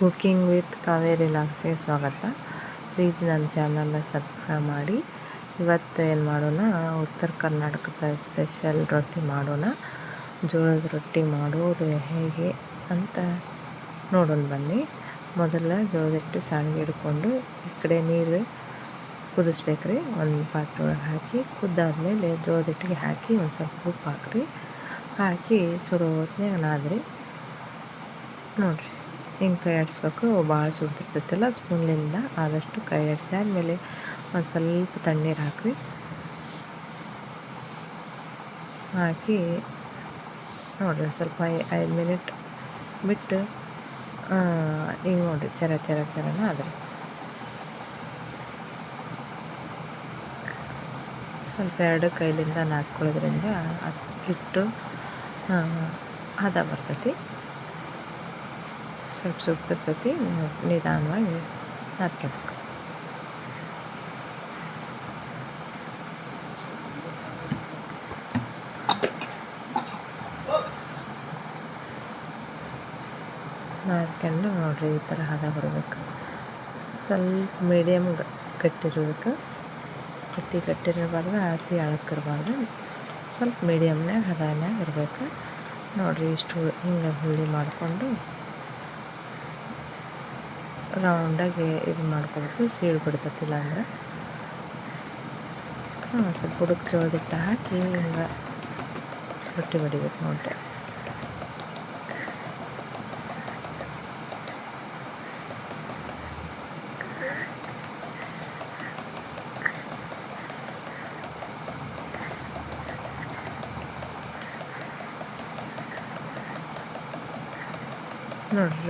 Cooking with Kaveri ಲಾಗ್ಸ್ಗೆ ಸ್ವಾಗತ. Please ನನ್ನ ಚಾನಲ್ನ ಸಬ್ಸ್ಕ್ರೈಬ್ ಮಾಡಿ. ಇವತ್ತು ಏನು ಮಾಡೋಣ, ಉತ್ತರ ಕರ್ನಾಟಕದ ಸ್ಪೆಷಲ್ ರೊಟ್ಟಿ ಮಾಡೋಣ. ಜೋಳದ ರೊಟ್ಟಿ ಮಾಡೋದು ಹೇಗೆ ಅಂತ ನೋಡೋಣ ಬನ್ನಿ. ಮೊದಲ ಜೋಳದ ಹಿಟ್ಟು ಸಾಣಿಗೆ ಹಿಡ್ಕೊಂಡು ಈ ಕಡೆ ನೀರು ಕುದಿಸ್ಬೇಕ್ರಿ. ಒಂದು ಪಾತ್ರೆ ಒಳಗೆ ಹಾಕಿ ಕುದ್ದಾದ್ಮೇಲೆ ಜೋಳದ ಹಿಟ್ಟಿಗೆ ಹಾಕಿ ಒಂದು ಸ್ವಲ್ಪ ಉಪ್ಪು ಹಾಕಿ ಚಲೋ ಹೊತ್ನ್ಯಾಗ ನಾದ್ರಿ. ನೋಡಿರಿ, ಹಿಂಗೆ ಕೈ ಆಡಿಸ್ಬೇಕು. ಭಾಳ ಸುಡ್ತಿರ್ತೈತಲ್ಲ, ಸ್ಪೂನ್ಲಿಂದ ಆದಷ್ಟು ಕೈ ಆಡಿಸಿ ಆದಮೇಲೆ ಒಂದು ಸ್ವಲ್ಪ ತಣ್ಣೀರು ಹಾಕಿ ನೋಡಿರಿ, ಸ್ವಲ್ಪ 5 ಮಿನಿಟ್ ಬಿಟ್ಟು ಈಗ ನೋಡಿರಿ ಚರನ ಆದರೆ ಸ್ವಲ್ಪ ಎರಡು ಕೈಲಿಂದ ನಾದ್ಕೊಳ್ಳೋದ್ರಿಂದ ಹಿಟ್ಟು ಹದ ಬರ್ತೈತಿ. ಸ್ವಲ್ಪ ಸುಡ್ತಿರ್ತೈತಿ, ನಿಧಾನವಾಗಿ ನಾದ್ಕೋಬೇಕು. ನಾದ್ಕೊಂಡು ನೋಡಿರಿ, ಈ ಥರ ಹದ ಬರಬೇಕು. ಸ್ವಲ್ಪ ಮೀಡಿಯಮ್ ಗಟ್ಟಿರ್ಬೇಕು, ಗಟ್ಟಿರಬಾರ್ದು, ಅತಿ ಎಳಕ್ಕಿರಬಾರ್ದು. ಸ್ವಲ್ಪ ಮೀಡಿಯಮ್ನಾಗ ಹದನ್ಯಾಗ ಇರಬೇಕು. ನೋಡಿರಿ, ಇಷ್ಟು ಹಿಂಗೆ ಹುಳಿ ಮಾಡಿಕೊಂಡು ರೌಂಡಾಗಿ ಇದು ಮಾಡ್ಕೋಬೇಕು. ಸೀಳು ಬಿಡ್ತತಿಲ್ಲ ಅಂದ್ರೆ ಸ್ವಲ್ಪ ಹುಡುಕ್ ಜೋಳದ ಹಿಟ್ಟು ಹಾಕಿ ಹಿಂಗೆ ರೊಟ್ಟಿ ಬಡಿಬೇಕು. ನೋಡಿರಿ,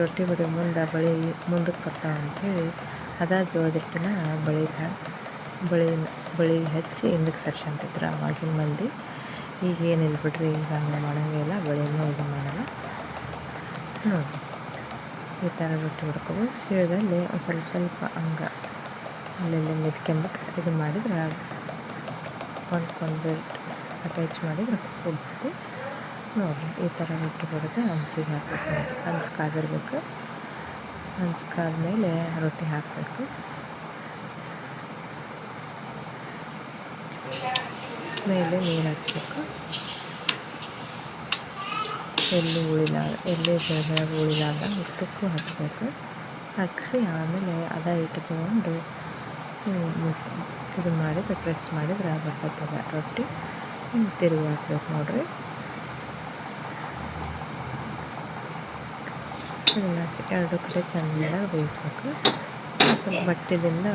ರೊಟ್ಟಿ ಬಡಿ ಮುಂದಕ್ಕೆ ಬರ್ತಾವೆ ಅಂಥೇಳಿ ಜೋಳದ ಹಿಟ್ಟಿನ ಬಳಿಗೆ ಹಚ್ಚಿ ಹಿಂದಕ್ಕೆ ಸರ್ಸಂತಿದ್ರು ಅವಾಗಿನ ಮಂದಿ. ಈಗೇನಿಲ್ಲ ಬಿಡ್ರಿ, ಈಗ ಹಂಗೆ ಮಾಡೋಂಗಿಲ್ಲ, ಬಳಿನೂ ಇದು ಮಾಡಲ್ಲ. ನೋಡಿ, ಈ ಥರ ರೊಟ್ಟಿ ಹೊಡ್ಕೋಬೇಕು. ಸೀಳದಲ್ಲಿ ಒಂದು ಸ್ವಲ್ಪ ಹಂಗೆ ಅಲ್ಲೆಲ್ಲ ಮೆದ್ಕೊಂಬಿಟ್ಟು ಇದು ಮಾಡಿದ್ರೆ ಒಂದ್ಕೊಂದು ಅಟ್ಯಾಚ್ ಮಾಡಿದ್ರೆ ಹೋಗ್ತೈತಿ. ನೋಡಿ, ಈ ಥರ ರೊಟ್ಟಿ ಬಡಿದ್ರೆ ಹಂಚಿಗೆ ಹಾಕಬೇಕು. ನೋಡಿ, ಹಂಚು ಕಾದಿರ್ಬೇಕು. ಹಂಚು ಕಾದ್ಮೇಲೆ ರೊಟ್ಟಿ ಹಾಕಬೇಕು. ಮೇಲೆ ನೀರು ಹಚ್ಚಬೇಕು. ಎಲ್ಲಿ ಬೆಳೆದಾಗ ಉಳಿದಾಗ ಉದ್ದಕ್ಕೂ ಹಚ್ಚಬೇಕು. ಹಚ್ಚಿ ಆಮೇಲೆ ಹಿಟ್ಟು ತೊಗೊಂಡು ಇದು ಮಾಡಿದ್ರೆ ಪ್ರೆಸ್ ಮಾಡಿದ್ರೆ ಬರ್ತೈತಲ್ಲ ರೊಟ್ಟಿ. ತಿರುಗಿ ಹಾಕ್ಬೇಕು. ನೋಡಿರಿ, ಇದನ್ನು ಎರಡು ಕಡೆ ಚೆನ್ನಾಗಿ ಬೇಯಿಸ್ಬೇಕು. ಸ್ವಲ್ಪ ಬಟ್ಟೆದಿಂದ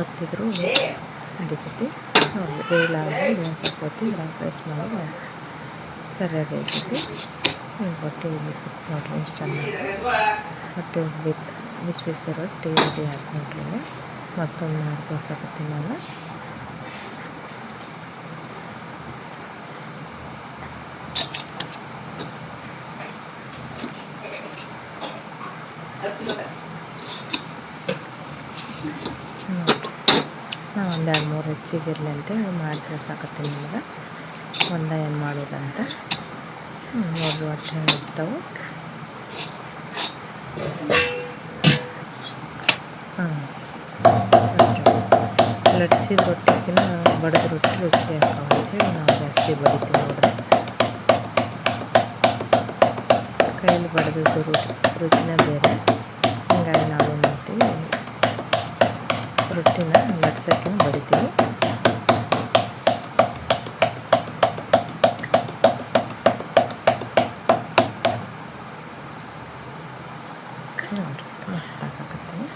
ಒತ್ತಿದ್ರು ನಡಿತೈತಿ. ನೋಡಿ, ಬೇಯಿಲಾದ್ಮೇಲೆ ಒಂದು ಸ್ವಲ್ಪ ಒತ್ತಿದ್ರೆ ಪ್ರೆಸ್ ಮಾಡಿದ್ರೆ ಸರಿಯಾಗಿ ಐತೈತಿ. ರೊಟ್ಟಿ ಬಿಸಿ ನೋಡಿರಿ, ಎಷ್ಟು ಚೆನ್ನಾಗಿ ರೊಟ್ಟಿ ಬಿಸಿ ರೊಟ್ಟಿ ರೆಡಿ ಹಾಕಿ ನೋಡ್ರಿ. ಮತ್ತೊಂದು ಮಾಡಿ ತೋರ್ಸಕತ್ತೀನಿ ನಾನು. ಒಂದು 2-3 ಹೆಚ್ಚಿಗಿರಲಿ ಅಂತೇಳಿ ಮಾಡಿ ತೋರ್ಸಕತ್ತೀನಿ ನಿಮಗೆ. ಏನು ಮಾಡೋದಂತ ನೋಡ್ರಿ, ಒಟ್ಟು ಇರ್ತಾವೆ. ಲಟ್ಸಿದ ರೊಟ್ಟಿಗಿನ ಬಡಿದ ರೊಟ್ಟಿ ರುಚಿ ಹಾಕೋ ಅಂತೇಳಿ ನಾವು ಜಾಸ್ತಿ ಬಡಿತೀವಿ. ನೋಡ್ರಿ, ಕೈಯಲ್ಲಿ ಬಡಿದಿದ್ದು ರುಚಿನೇ ಬೇರೆ. ಹಿಂಗಾಗಿ ನಾವು ಏನು ಮಾಡ್ತೀವಿ, ರೊಟ್ಟಿನ ಲಟ್ಸೋಕ್ಕೆ ಬಡಿತೀವಿ. ನೋಡಿರಿ, ಮತ್ತೆ ಹಾಕಕತ್ತೀನಿ.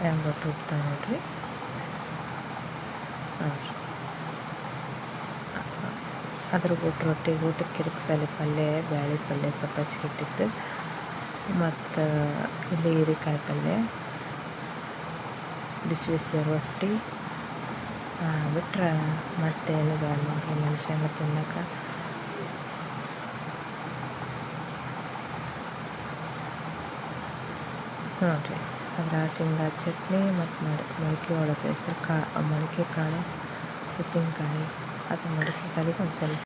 ಹೆಂಗೆ ರೊಟ್ಟಿ ಉಪ್ತಾವೆ ನೋಡಿರಿ. ಅದ್ರ ಊಟಕ್ಕೆ ಕಿರಿಕ್ಸಲಿ ಪಲ್ಯ, ಬ್ಯಾಳೆ ಪಲ್ಯ, ಸ್ವಲ್ಪ ಹಸಿಟ್ಟಿತ್ತು, ಮತ್ತು ಇಲ್ಲಿ ಹೀರೆಕಾಯಿ ಪಲ್ಯ, ಬಿಸಿ ರೊಟ್ಟಿ ಬಿಟ್ರೆ ಮತ್ತೇನು ಬೇಡ ನೋಡ್ರಿ ಮನುಷ್ಯಂಗೆ ತಿನ್ನೋಕೆ. ನೋಡಿರಿ, ಅದ್ರ ಶೇಂಗಾ ಚಟ್ನಿ ಮತ್ತು ಮೊಳಕೆ ಒಳಗೆ ಮೊಳಕೆ ಕಾಳು, ಉಪ್ಪಿನಕಾಯಿ, ಅದು ಮೊಳಕೆ ಕಾಳಿಗೆ ಒಂದು ಸ್ವಲ್ಪ